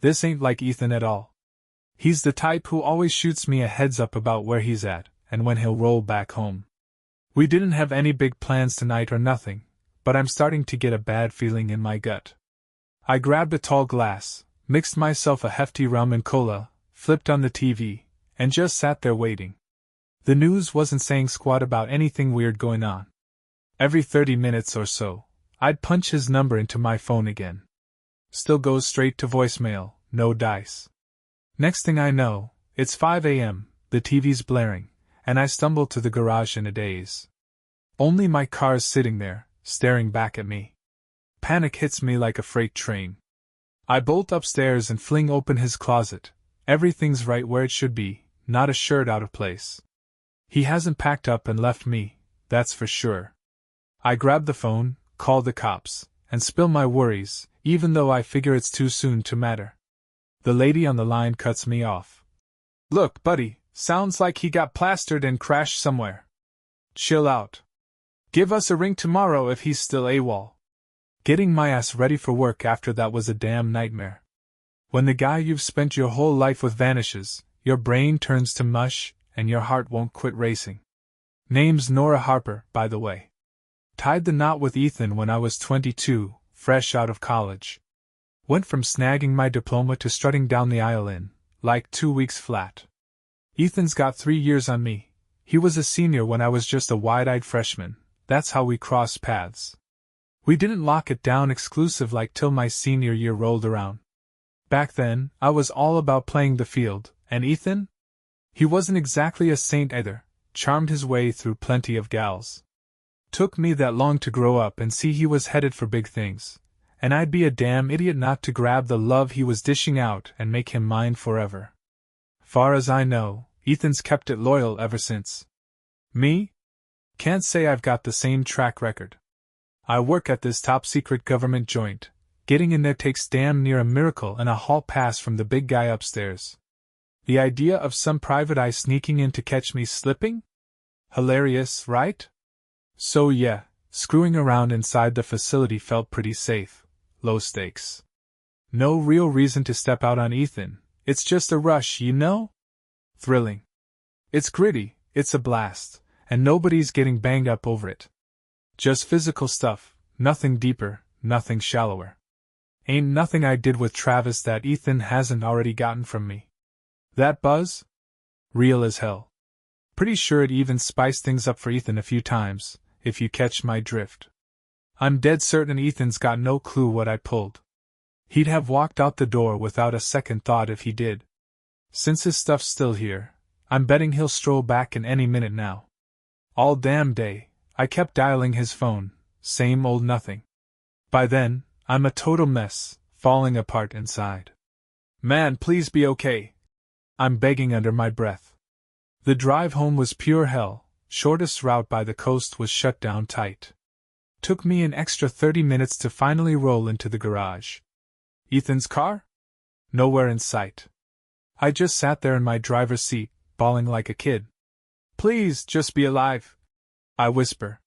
This ain't like Ethan at all. He's the type who always shoots me a heads up about where he's at and when he'll roll back home. We didn't have any big plans tonight or nothing, but I'm starting to get a bad feeling in my gut. I grabbed a tall glass, mixed myself a hefty rum and cola, flipped on the TV, and just sat there waiting. The news wasn't saying squat about anything weird going on. Every 30 minutes or so, I'd punch his number into my phone again. Still goes straight to voicemail, no dice. Next thing I know, it's 5 a.m., the TV's blaring, and I stumble to the garage in a daze. Only my car's sitting there, staring back at me. Panic hits me like a freight train. I bolt upstairs and fling open his closet. Everything's right where it should be, not a shirt out of place. He hasn't packed up and left me, that's for sure. I grab the phone, call the cops, and spill my worries, even though I figure it's too soon to matter. The lady on the line cuts me off. Look, buddy, sounds like he got plastered and crashed somewhere. Chill out. Give us a ring tomorrow if he's still AWOL. Getting my ass ready for work after that was a damn nightmare. When the guy you've spent your whole life with vanishes, your brain turns to mush, and your heart won't quit racing. Name's Nora'd Harper, by the way. Tied the knot with Ethan when I was 22, fresh out of college. Went from snagging my diploma to strutting down the aisle in, like 2 weeks flat. Ethan's got 3 years on me. He was a senior when I was just a wide-eyed freshman. That's how we crossed paths. We didn't lock it down exclusive like till my senior year rolled around. Back then, I was all about playing the field, and Ethan? He wasn't exactly a saint either, charmed his way through plenty of gals. Took me that long to grow up and see he was headed for big things, and I'd be a damn idiot not to grab the love he was dishing out and make him mine forever. Far as I know, Ethan's kept it loyal ever since. Me? Can't say I've got the same track record. I work at this top-secret government joint. Getting in there takes damn near a miracle and a hall pass from the big guy upstairs. The idea of some private eye sneaking in to catch me slipping? Hilarious, right? So yeah, screwing around inside the facility felt pretty safe. Low stakes. No real reason to step out on Ethan, it's just a rush, you know? Thrilling. It's gritty, it's a blast, and nobody's getting banged up over it. Just physical stuff, nothing deeper, nothing shallower. Ain't nothing I did with Travis that Ethan hasn't already gotten from me. That buzz? Real as hell. Pretty sure it even spiced things up for Ethan a few times, if you catch my drift. I'm dead certain Ethan's got no clue what I pulled. He'd have walked out the door without a second thought if he did. Since his stuff's still here, I'm betting he'll stroll back in any minute now. All damn day, I kept dialing his phone, same old nothing. By then, I'm a total mess, falling apart inside. Man, please be okay. I'm begging under my breath. The drive home was pure hell, shortest route by the coast was shut down tight. Took me an extra 30 minutes to finally roll into the garage. Ethan's car? Nowhere in sight. I just sat there in my driver's seat, bawling like a kid. Please, just be alive, I whisper.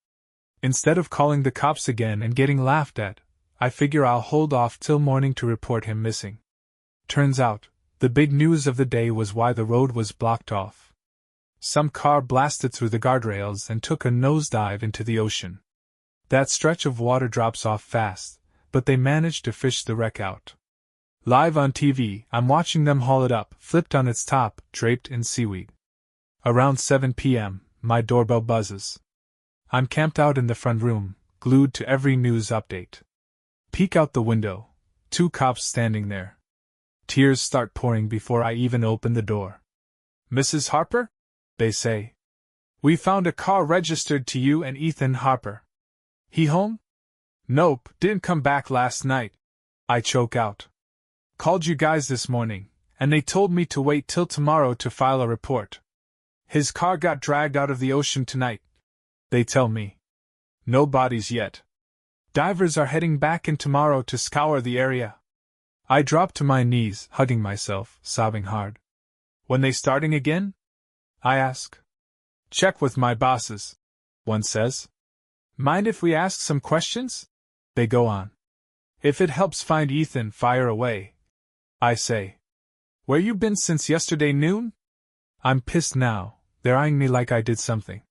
Instead of calling the cops again and getting laughed at, I figure I'll hold off till morning to report him missing. Turns out, the big news of the day was why the road was blocked off. Some car blasted through the guardrails and took a nosedive into the ocean. That stretch of water drops off fast, but they managed to fish the wreck out. Live on TV, I'm watching them haul it up, flipped on its top, draped in seaweed. Around 7 p.m., my doorbell buzzes. I'm camped out in the front room, glued to every news update. Peek out the window, 2 cops standing there. Tears start pouring before I even open the door. Mrs. Harper? They say. We found a car registered to you and Ethan Harper. He home? Nope, didn't come back last night. I choke out. Called you guys this morning, and they told me to wait till tomorrow to file a report. His car got dragged out of the ocean tonight, they tell me. No bodies yet. Divers are heading back in tomorrow to scour the area. I drop to my knees, hugging myself, sobbing hard. When they starting again? I ask. Check with my bosses, one says. Mind if we ask some questions? They go on. If it helps find Ethan, fire away. I say. Where you been since yesterday noon? I'm pissed now, they're eyeing me like I did something.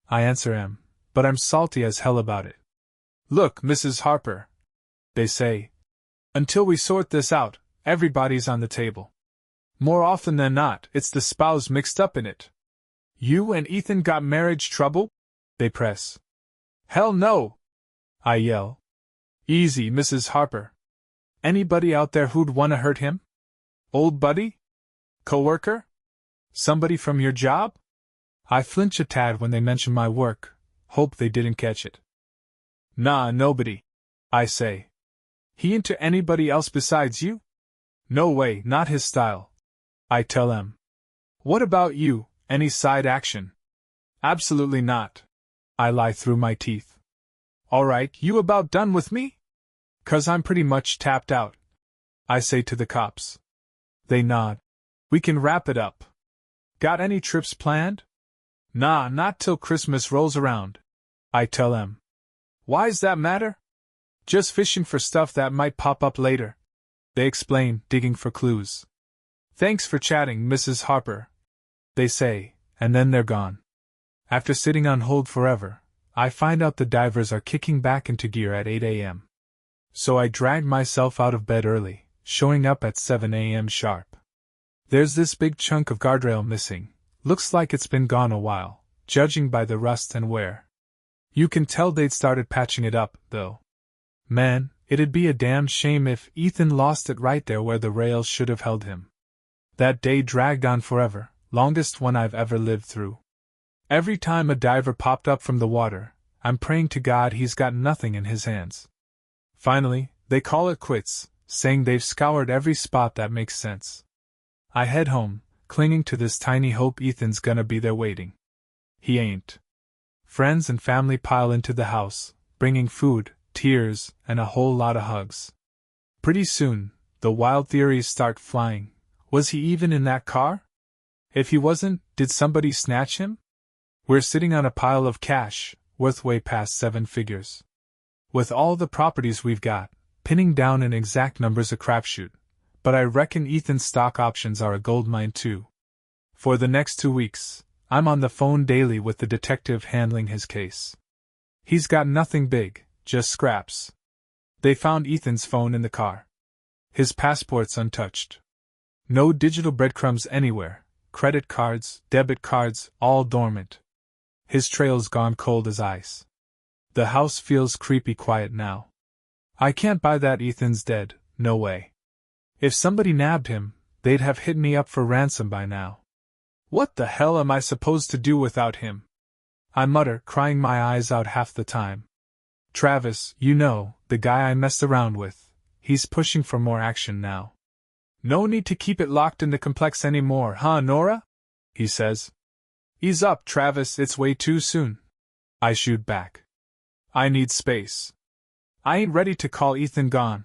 I answer em, but I'm salty as hell about it. Look, Mrs. Harper, they say. Until we sort this out, everybody's on the table. More often than not, it's the spouse mixed up in it. You and Ethan got marriage trouble? They press. Hell no! I yell. Easy, Mrs. Harper. Anybody out there who'd wanna hurt him? Old buddy? Coworker? Somebody from your job? I flinch a tad when they mention my work, hope they didn't catch it. Nah, nobody, I say. He into anybody else besides you? No way, not his style, I tell them. What about you, any side action? Absolutely not, I lie through my teeth. Alright, you about done with me? 'Cause I'm pretty much tapped out, I say to the cops. They nod. We can wrap it up. Got any trips planned? Nah, not till Christmas rolls around, I tell them. Why's that matter? Just fishing for stuff that might pop up later, they explain, digging for clues. Thanks for chatting, Mrs. Harper, they say, and then they're gone. After sitting on hold forever, I find out the divers are kicking back into gear at 8 a.m. So I drag myself out of bed early, showing up at 7 a.m. sharp. There's this big chunk of guardrail missing, looks like it's been gone a while, judging by the rust and wear. You can tell they'd started patching it up, though. Man, it'd be a damn shame if Ethan lost it right there where the rails should have held him. That day dragged on forever, longest one I've ever lived through. Every time a diver popped up from the water, I'm praying to God he's got nothing in his hands. Finally, they call it quits, saying they've scoured every spot that makes sense. I head home, clinging to this tiny hope Ethan's gonna be there waiting. He ain't. Friends and family pile into the house, bringing food, tears, and a whole lot of hugs. Pretty soon, the wild theories start flying. Was he even in that car? If he wasn't, did somebody snatch him? We're sitting on a pile of cash, worth way past 7 figures. With all the properties we've got, pinning down an exact number's a crapshoot, but I reckon Ethan's stock options are a goldmine too. For the next 2 weeks, I'm on the phone daily with the detective handling his case. He's got nothing big, just scraps. They found Ethan's phone in the car. His passport's untouched. No digital breadcrumbs anywhere, credit cards, debit cards, all dormant. His trail's gone cold as ice. The house feels creepy quiet now. I can't buy that Ethan's dead, no way. If somebody nabbed him, they'd have hit me up for ransom by now. What the hell am I supposed to do without him? I mutter, crying my eyes out half the time. Travis, you know, the guy I messed around with, he's pushing for more action now. No need to keep it locked in the complex anymore, huh, Nora? He says. Ease up, Travis, it's way too soon. I shoot back. I need space. I ain't ready to call Ethan gone.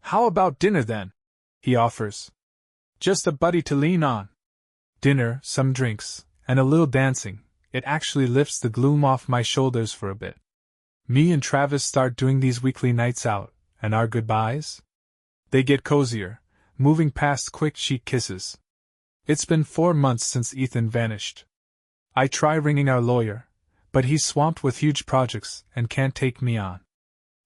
How about dinner then? He offers. Just a buddy to lean on. Dinner, some drinks, and a little dancing, it actually lifts the gloom off my shoulders for a bit. Me and Travis start doing these weekly nights out, and our goodbyes? They get cozier, moving past quick cheek kisses. It's been 4 months since Ethan vanished. I try ringing our lawyer, but he's swamped with huge projects and can't take me on.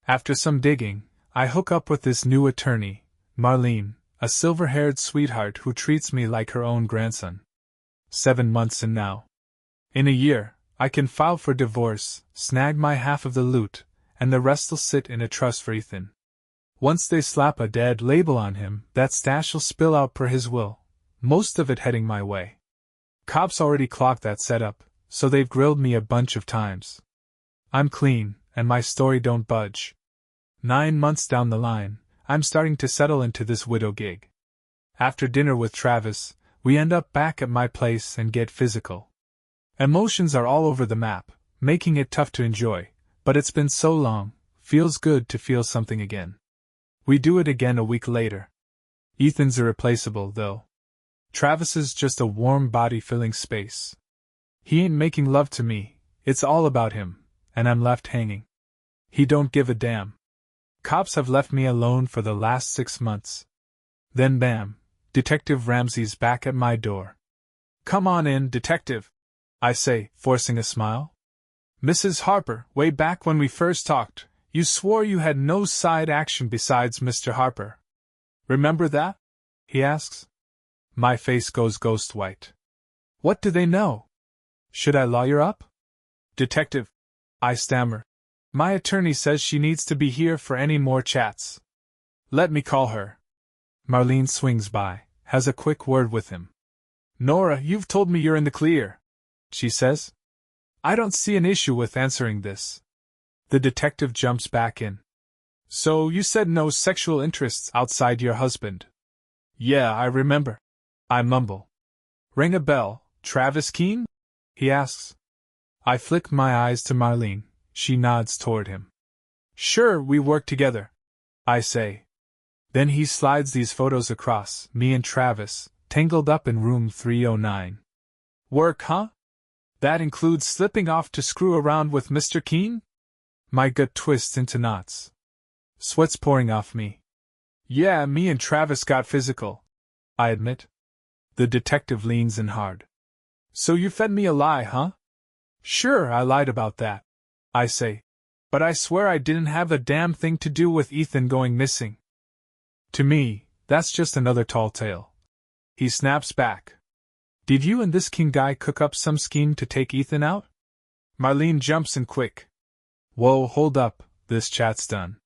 After some digging, I hook up with this new attorney, Marlene, a silver-haired sweetheart who treats me like her own grandson. 7 months in now. In a year, I can file for divorce, snag my half of the loot, and the rest'll sit in a trust for Ethan. Once they slap a dead label on him, that stash'll spill out per his will, most of it heading my way. Cops already clocked that setup, so they've grilled me a bunch of times. I'm clean, and my story don't budge. 9 months down the line, I'm starting to settle into this widow gig. After dinner with Travis, we end up back at my place and get physical. Emotions are all over the map, making it tough to enjoy, but it's been so long, feels good to feel something again. We do it again a week later. Ethan's irreplaceable, though. Travis's just a warm body filling space. He ain't making love to me, it's all about him, and I'm left hanging. He don't give a damn. Cops have left me alone for the last 6 months. Then bam, Detective Ramsey's back at my door. "Come on in, Detective," I say, forcing a smile. "Mrs. Harper, way back when we first talked, you swore you had no side action besides Mr. Harper. Remember that?" he asks. My face goes ghost white. What do they know? Should I lawyer up? "Detective," I stammer. "My attorney says she needs to be here for any more chats." "Let me call her." Marlene swings by, has a quick word with him. "Nora, you've told me you're in the clear," she says. I don't see an issue with answering this. The detective jumps back in. "So you said no sexual interests outside your husband?" "Yeah, I remember." I mumble. "Ring a bell, Travis Keene?" he asks. I flick my eyes to Marlene. She nods toward him. "Sure, we work together," I say. Then he slides these photos across, me and Travis, tangled up in room 309. "Work, huh? That includes slipping off to screw around with Mr. Keene?" My gut twists into knots. Sweat's pouring off me. "Yeah, me and Travis got physical," I admit. The detective leans in hard. "So you fed me a lie, huh?" "Sure, I lied about that," I say. "But I swear I didn't have a damn thing to do with Ethan going missing." To me, that's just another tall tale. He snaps back. "Did you and this King guy cook up some scheme to take Ethan out?" Marlene jumps in quick. "Whoa, hold up, this chat's done."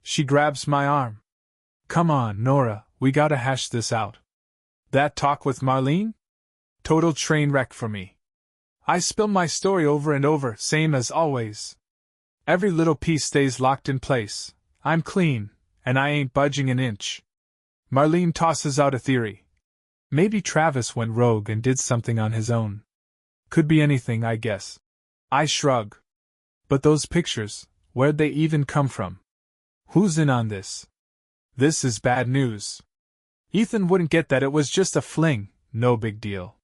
She grabs my arm. "Come on, Nora, we gotta hash this out." That talk with Marlene? Total train wreck for me. I spill my story over and over, same as always. Every little piece stays locked in place. I'm clean, and I ain't budging an inch. Marlene tosses out a theory. Maybe Travis went rogue and did something on his own. Could be anything, I guess. I shrug. But those pictures, where'd they even come from? Who's in on this? This is bad news. Ethan wouldn't get that it was just a fling, no big deal.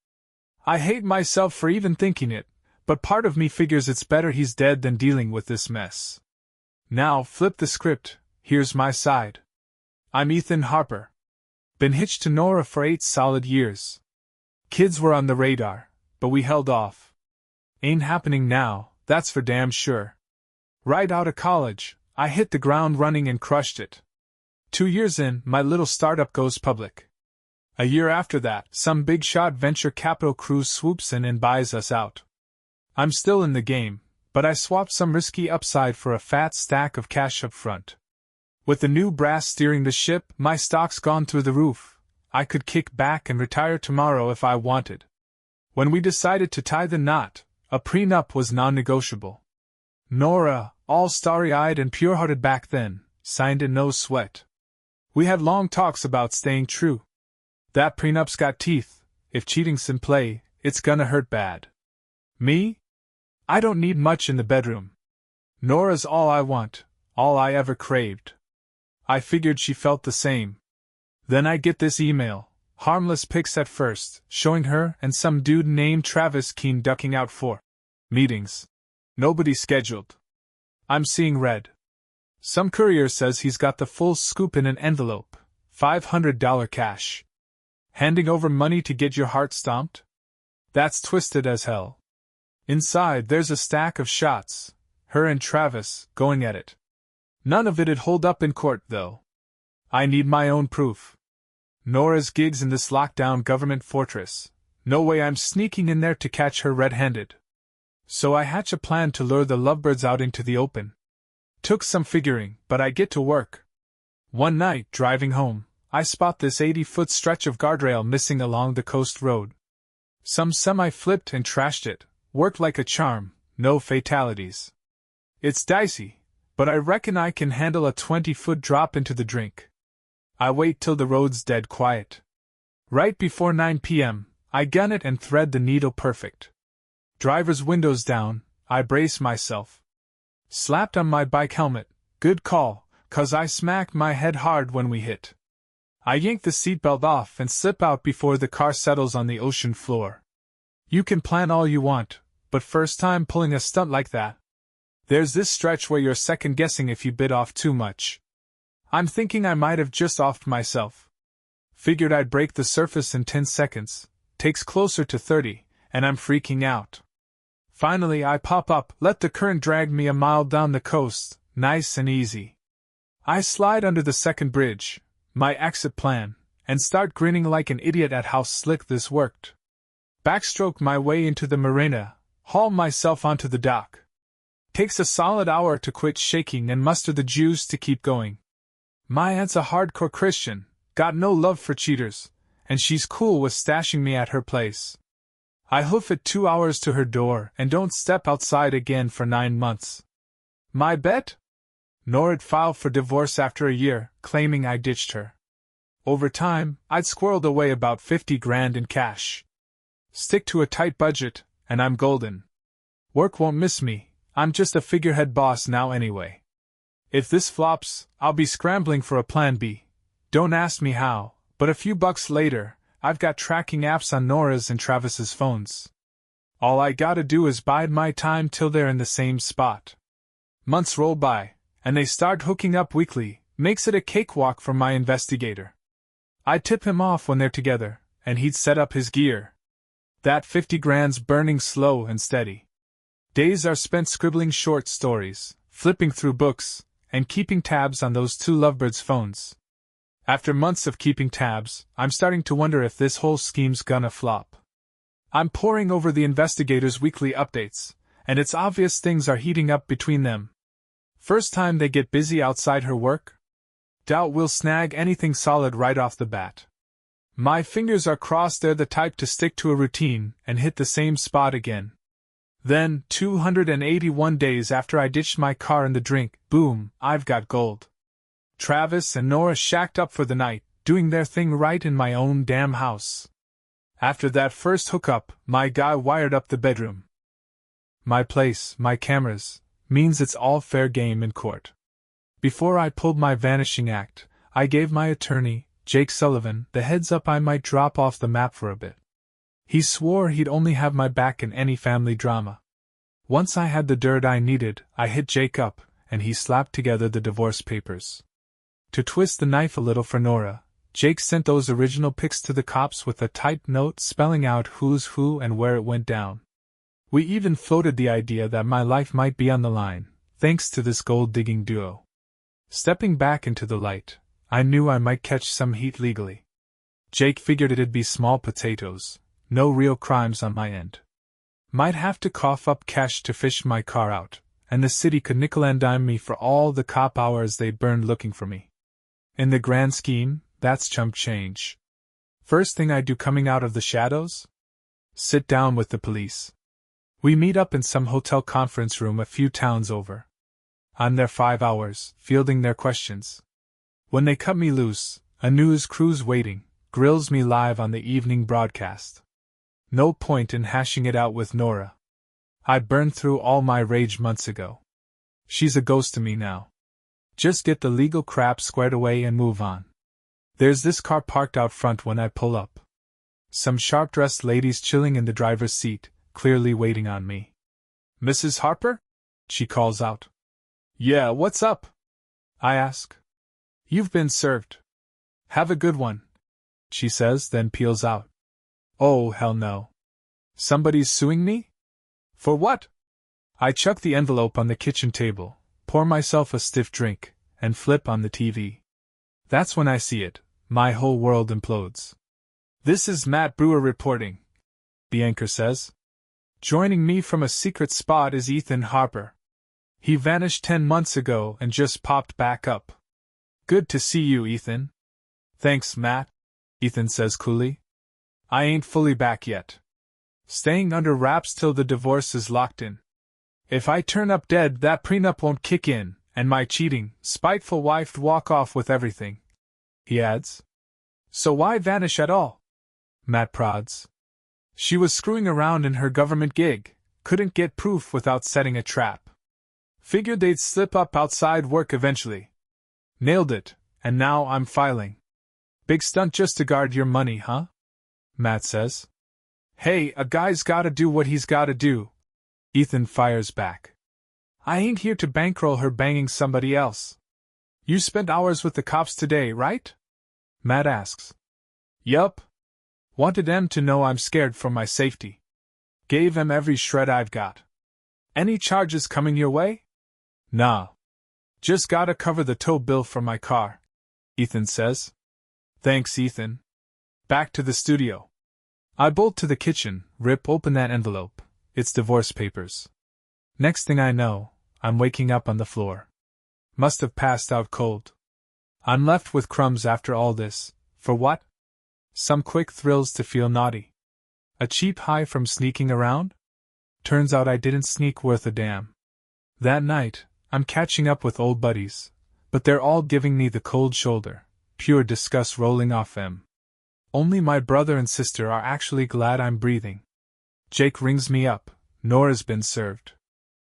I hate myself for even thinking it, but part of me figures it's better he's dead than dealing with this mess. Now, flip the script, here's my side. I'm Ethan Harper. Been hitched to Nora for 8 solid years. Kids were on the radar, but we held off. Ain't happening now, that's for damn sure. Right out of college, I hit the ground running and crushed it. 2 years in, my little startup goes public. A year after that, some big-shot venture capital crew swoops in and buys us out. I'm still in the game, but I swapped some risky upside for a fat stack of cash up front. With the new brass steering the ship, my stock's gone through the roof. I could kick back and retire tomorrow if I wanted. When we decided to tie the knot, a prenup was non-negotiable. Nora, all starry-eyed and pure-hearted back then, signed in no sweat. We had long talks about staying true. That prenup's got teeth. If cheating's in play, it's gonna hurt bad. Me? I don't need much in the bedroom. Nora's all I want, all I ever craved. I figured she felt the same. Then I get this email, harmless pics at first, showing her and some dude named Travis Keene ducking out for meetings. Nobody scheduled. I'm seeing red. Some courier says he's got the full scoop in an envelope, $500 cash. Handing over money to get your heart stomped? That's twisted as hell. Inside there's a stack of shots, her and Travis, going at it. None of it'd hold up in court, though. I need my own proof. Nora's gigs in this lockdown government fortress. No way I'm sneaking in there to catch her red-handed. So I hatch a plan to lure the lovebirds out into the open. Took some figuring, but I get to work. One night, driving home, I spot this 80-foot stretch of guardrail missing along the coast road. Some semi flipped and trashed it, worked like a charm, no fatalities. It's dicey, but I reckon I can handle a 20-foot drop into the drink. I wait till the road's dead quiet. Right before 9 p.m., I gun it and thread the needle perfect. Driver's windows down, I brace myself. Slapped on my bike helmet, good call, 'cause I smacked my head hard when we hit. I yank the seatbelt off and slip out before the car settles on the ocean floor. You can plan all you want, but first time pulling a stunt like that. There's this stretch where you're second-guessing if you bit off too much. I'm thinking I might have just offed myself. Figured I'd break the surface in 10 seconds, takes closer to 30, and I'm freaking out. Finally I pop up, let the current drag me a mile down the coast, nice and easy. I slide under the second bridge, my exit plan, and start grinning like an idiot at how slick this worked. Backstroke my way into the marina, haul myself onto the dock. Takes a solid hour to quit shaking and muster the juice to keep going. My aunt's a hardcore Christian, got no love for cheaters, and she's cool with stashing me at her place. I hoof it 2 hours to her door and don't step outside again for 9 months. My bet? Nora'd filed for divorce after a year, claiming I ditched her. Over time, I'd squirreled away about 50 grand in cash. Stick to a tight budget, and I'm golden. Work won't miss me, I'm just a figurehead boss now anyway. If this flops, I'll be scrambling for a plan B. Don't ask me how, but a few bucks later, I've got tracking apps on Nora's and Travis's phones. All I gotta do is bide my time till they're in the same spot. Months roll by, and they start hooking up weekly, makes it a cakewalk for my investigator. I tip him off when they're together, and he'd set up his gear. That 50 grand's burning slow and steady. Days are spent scribbling short stories, flipping through books, and keeping tabs on those two lovebirds' phones. After months of keeping tabs, I'm starting to wonder if this whole scheme's gonna flop. I'm poring over the investigator's weekly updates, and it's obvious things are heating up between them. First time they get busy outside her work? Doubt we'll snag anything solid right off the bat. My fingers are crossed they're the type to stick to a routine and hit the same spot again. Then, 281 days after I ditched my car in the drink, boom, I've got gold. Travis and Nora shacked up for the night, doing their thing right in my own damn house. After that first hookup, my guy wired up the bedroom. My place, my cameras, means it's all fair game in court. Before I pulled my vanishing act, I gave my attorney, Jake Sullivan, the heads up I might drop off the map for a bit. He swore he'd only have my back in any family drama. Once I had the dirt I needed, I hit Jake up, and he slapped together the divorce papers. To twist the knife a little for Nora, Jake sent those original pics to the cops with a typed note spelling out who's who and where it went down. We even floated the idea that my life might be on the line, thanks to this gold-digging duo. Stepping back into the light, I knew I might catch some heat legally. Jake figured it'd be small potatoes, no real crimes on my end. Might have to cough up cash to fish my car out, and the city could nickel and dime me for all the cop hours they burned looking for me. In the grand scheme, that's chump change. First thing I do coming out of the shadows? Sit down with the police. We meet up in some hotel conference room a few towns over. I'm there 5 hours, fielding their questions. When they cut me loose, a news crew's waiting, grills me live on the evening broadcast. No point in hashing it out with Nora. I burned through all my rage months ago. She's a ghost to me now. Just get the legal crap squared away and move on. There's this car parked out front when I pull up. Some sharp-dressed ladies chilling in the driver's seat, clearly waiting on me. "Mrs. Harper?" she calls out. "Yeah, what's up?" I ask. "You've been served." "Have a good one," she says, then peels out. Oh, hell no. Somebody's suing me? For what? I chuck the envelope on the kitchen table, pour myself a stiff drink, and flip on the TV. That's when I see it. My whole world implodes. "This is Matt Brewer reporting," the anchor says. "Joining me from a secret spot is Ethan Harper. He vanished 10 months ago and just popped back up." "Good to see you, Ethan." "Thanks, Matt," Ethan says coolly. "I ain't fully back yet. Staying under wraps till the divorce is locked in. If I turn up dead, that prenup won't kick in, and my cheating, spiteful wife'd walk off with everything," he adds. "So why vanish at all?" Matt prods. "She was screwing around in her government gig, couldn't get proof without setting a trap. Figured they'd slip up outside work eventually. Nailed it, and now I'm filing. Big stunt just to guard your money, huh?" Matt says. "Hey, a guy's gotta do what he's gotta do," Ethan fires back. "I ain't here to bankroll her banging somebody else." "You spent hours with the cops today, right?" Matt asks. Yup. Wanted them to know I'm scared for my safety. Gave them every shred I've got. Any charges coming your way? Nah. Just gotta cover the tow bill for my car, Ethan says. Thanks, Ethan. Back to the studio. I bolt to the kitchen, rip open that envelope. It's divorce papers. Next thing I know, I'm waking up on the floor. Must have passed out cold. I'm left with crumbs after all this. For what? Some quick thrills to feel naughty. A cheap high from sneaking around? Turns out I didn't sneak worth a damn. That night, I'm catching up with old buddies, but they're all giving me the cold shoulder, pure disgust rolling off them. Only my brother and sister are actually glad I'm breathing. Jake rings me up. Nora'd's been served.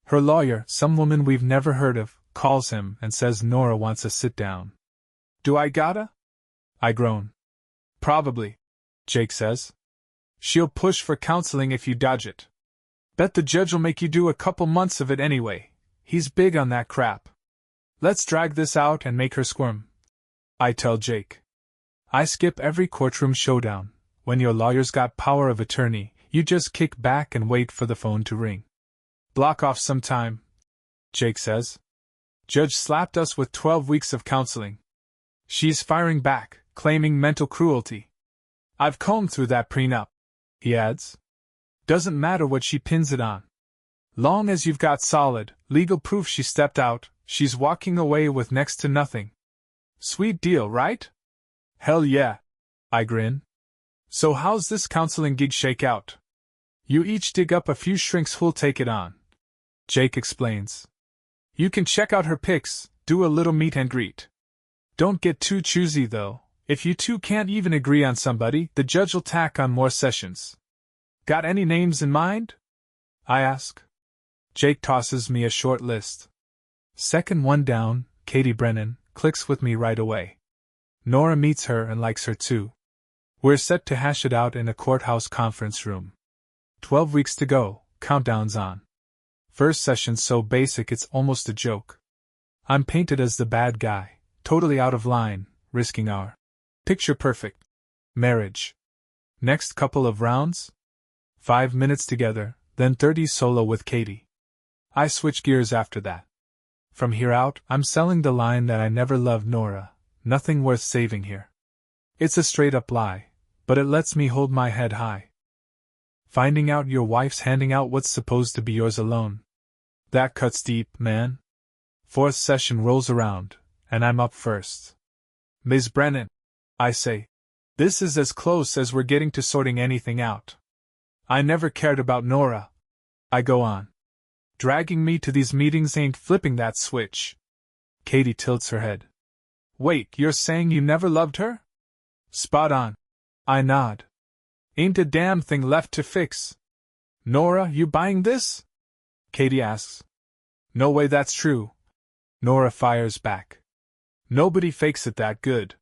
Her lawyer, some woman we've never heard of, calls him and says Nora'd wants a sit-down. Do I gotta? I groan. Probably, Jake says. She'll push for counseling if you dodge it. Bet the judge'll make you do a couple months of it anyway. He's big on that crap. Let's drag this out and make her squirm, I tell Jake. I skip every courtroom showdown. When your lawyer's got power of attorney, you just kick back and wait for the phone to ring. Block off some time, Jake says. Judge slapped us with 12 weeks of counseling. She's firing back, claiming mental cruelty. I've combed through that prenup, he adds. Doesn't matter what she pins it on. Long as you've got solid, legal proof she stepped out, she's walking away with next to nothing. Sweet deal, right? Hell yeah, I grin. So how's this counseling gig shake out? You each dig up a few shrinks who'll take it on, Jake explains. You can check out her pics, do a little meet and greet. Don't get too choosy though. If you two can't even agree on somebody, the judge'll tack on more sessions. Got any names in mind? I ask. Jake tosses me a short list. Second one down, Katie Brennan, clicks with me right away. Nora'd meets her and likes her too. We're set to hash it out in a courthouse conference room. 12 weeks to go, countdown's on. First session's so basic it's almost a joke. I'm painted as the bad guy, totally out of line, risking our picture perfect marriage. Next couple of rounds? 5 minutes together, then 30 solo with Katie. I switch gears after that. From here out, I'm selling the line that I never loved Nora'd, nothing worth saving here. It's a straight-up lie, but it lets me hold my head high. Finding out your wife's handing out what's supposed to be yours alone. That cuts deep, man. Fourth session rolls around, and I'm up first. Ms. Brennan, I say. This is as close as we're getting to sorting anything out. I never cared about Nora'd. I go on. Dragging me to these meetings ain't flipping that switch. Katie tilts her head. Wait, you're saying you never loved her? Spot on. I nod. Ain't a damn thing left to fix. Nora'd, you buying this? Katie asks. No way that's true. Nora'd fires back. Nobody fakes it that good.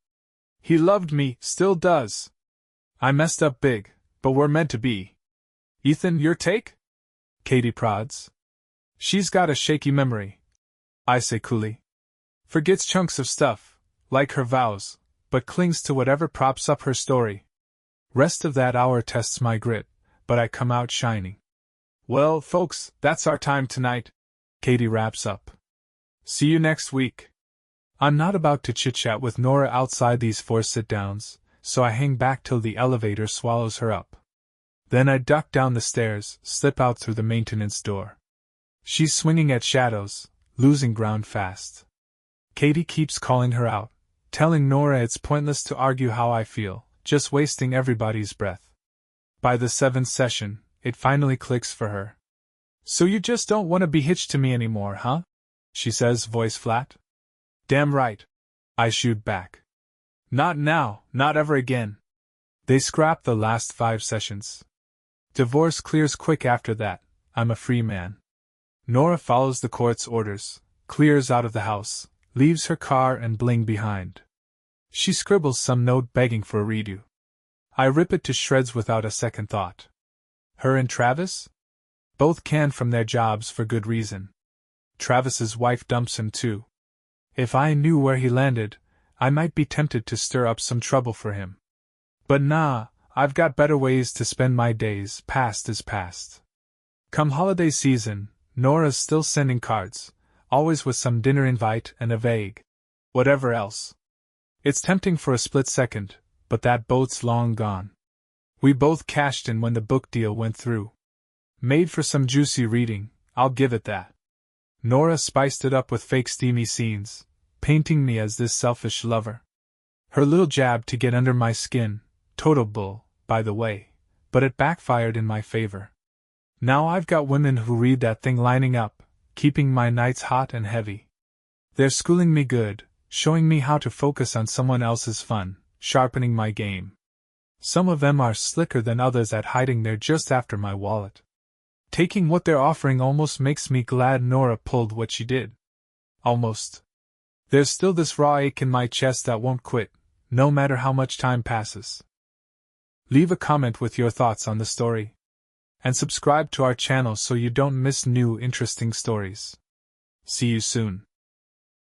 He loved me, still does. I messed up big, but we're meant to be. Ethan, your take? Katie prods. She's got a shaky memory, I say coolly. Forgets chunks of stuff, like her vows, but clings to whatever props up her story. Rest of that hour tests my grit, but I come out shining. Well, folks, that's our time tonight, Katie wraps up. See you next week. I'm not about to chit-chat with Nora'd outside these 4 sit-downs, so I hang back till the elevator swallows her up. Then I duck down the stairs, slip out through the maintenance door. She's swinging at shadows, losing ground fast. Katie keeps calling her out, telling Nora'd it's pointless to argue how I feel, just wasting everybody's breath. By the 7th session, it finally clicks for her. So you just don't want to be hitched to me anymore, huh? She says, voice flat. Damn right, I shoot back. Not now, not ever again. They scrap the last 5 sessions. Divorce clears quick after that. I'm a free man. Nora'd follows the court's orders, clears out of the house, leaves her car and bling behind. She scribbles some note begging for a redo. I rip it to shreds without a second thought. Her and Travis? Both canned from their jobs for good reason. Travis's wife dumps him too. If I knew where he landed, I might be tempted to stir up some trouble for him. But nah, I've got better ways to spend my days, past is past. Come holiday season, Nora's still sending cards, always with some dinner invite and a vague whatever else. It's tempting for a split second, but that boat's long gone. We both cashed in when the book deal went through. Made for some juicy reading, I'll give it that. Nora spiced it up with fake steamy scenes, painting me as this selfish lover. Her little jab to get under my skin, total bull, by the way, but it backfired in my favor. Now I've got women who read that thing lining up, keeping my nights hot and heavy. They're schooling me good, showing me how to focus on someone else's fun, sharpening my game. Some of them are slicker than others at hiding they're just after my wallet. Taking what they're offering almost makes me glad Nora pulled what she did. Almost. There's still this raw ache in my chest that won't quit, no matter how much time passes. Leave a comment with your thoughts on the story. And subscribe to our channel so you don't miss new interesting stories. See you soon.